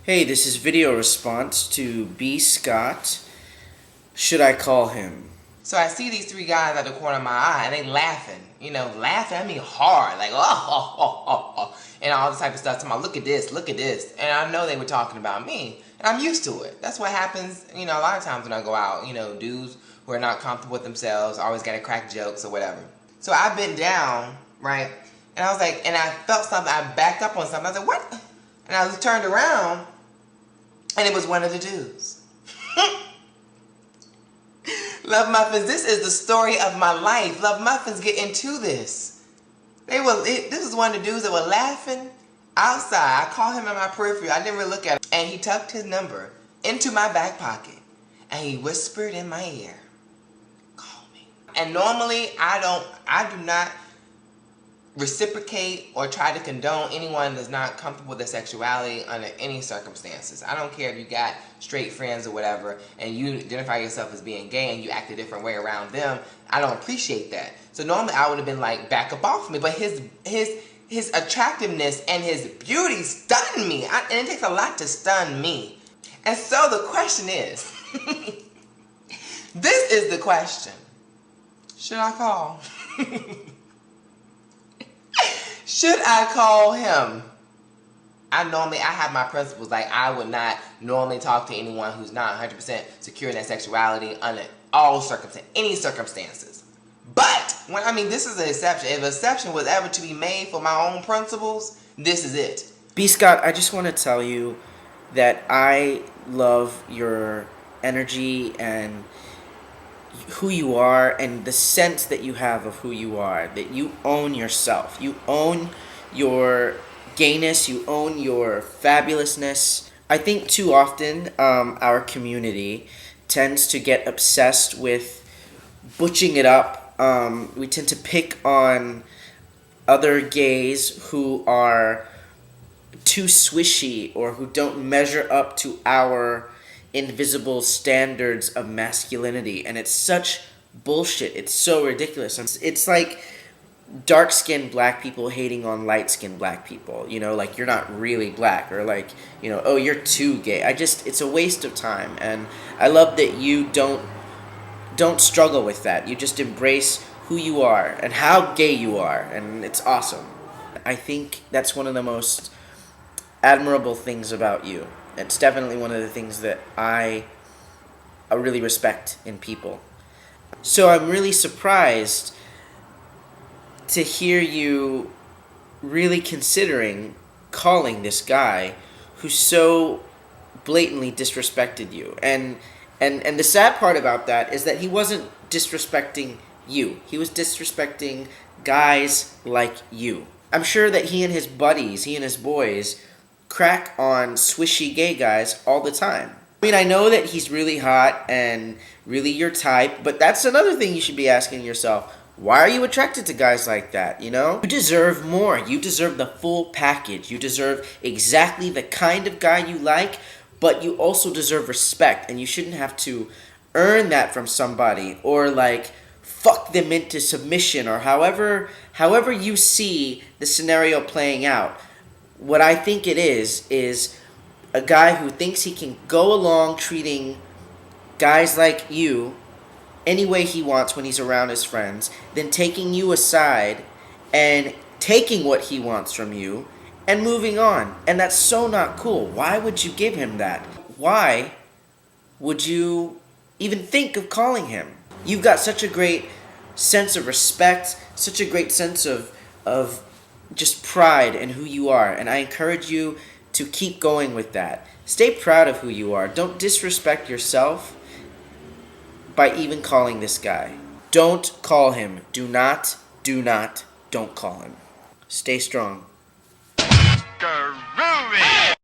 Hey, this is video response to BScott. Should I call him? So I see these three guys at the corner of my eye, and they laughing. Laughing at me hard, like and all this type of stuff. So look at this, and I know they were talking about me, and I'm used to it. That's what happens, a lot of times when I go out. Dudes who are not comfortable with themselves always gotta crack jokes or whatever. So I bent down, right, and I was like, and I felt something. I backed up on something. I was like, what? And I turned around, and it was one of the dudes. Love Muffins, this is the story of my life. Love Muffins, get into this. This is one of the dudes that were laughing outside. I called him in my periphery. I didn't really look at him. And he tucked his number into my back pocket. And he whispered in my ear, call me. And normally, I do not reciprocate or try to condone anyone that's not comfortable with their sexuality under any circumstances. I don't care if you got straight friends or whatever and you identify yourself as being gay and you act a different way around them. I don't appreciate that. So normally I would have been like, back up off me. But his attractiveness and his beauty stunned me. And it takes a lot to stun me. And so the question is, this is the question. Should I call? Should I call him? I have my principles. Like, I would not normally talk to anyone who's not 100% secure in their sexuality under all circumstances, any circumstances. But, this is an exception. If an exception was ever to be made for my own principles, this is it. BScott, I just want to tell you that I love your energy and who you are and the sense that you have of who you are, that you own yourself, you own your gayness, you own your fabulousness. I think too often our community tends to get obsessed with butching it up. We tend to pick on other gays who are too swishy or who don't measure up to our invisible standards of masculinity, and it's such bullshit. It's so ridiculous. It's like dark-skinned black people hating on light-skinned black people, like you're not really black, or like, oh, you're too gay. It's a waste of time, and I love that you don't struggle with that. You just embrace who you are and how gay you are, and it's awesome. I think that's one of the most admirable things about you. It's definitely one of the things that I really respect in people. So I'm really surprised to hear you really considering calling this guy who so blatantly disrespected you. And the sad part about that is that he wasn't disrespecting you. He was disrespecting guys like you. I'm sure that he and his buddies, he and his boys, crack on swishy gay guys all the time. I know that he's really hot and really your type, but that's another thing you should be asking yourself. Why are you attracted to guys like that, You deserve more. You deserve the full package. You deserve exactly the kind of guy you like, but you also deserve respect, and you shouldn't have to earn that from somebody or like fuck them into submission, or however you see the scenario playing out. What I think it is a guy who thinks he can go along treating guys like you any way he wants when he's around his friends, then taking you aside and taking what he wants from you and moving on. And that's so not cool. Why would you give him that? Why would you even think of calling him? You've got such a great sense of respect, such a great sense of just pride in who you are, and I encourage you to keep going with that. Stay proud of who you are. Don't disrespect yourself by even calling this guy. Don't call him. Don't call him. Stay strong.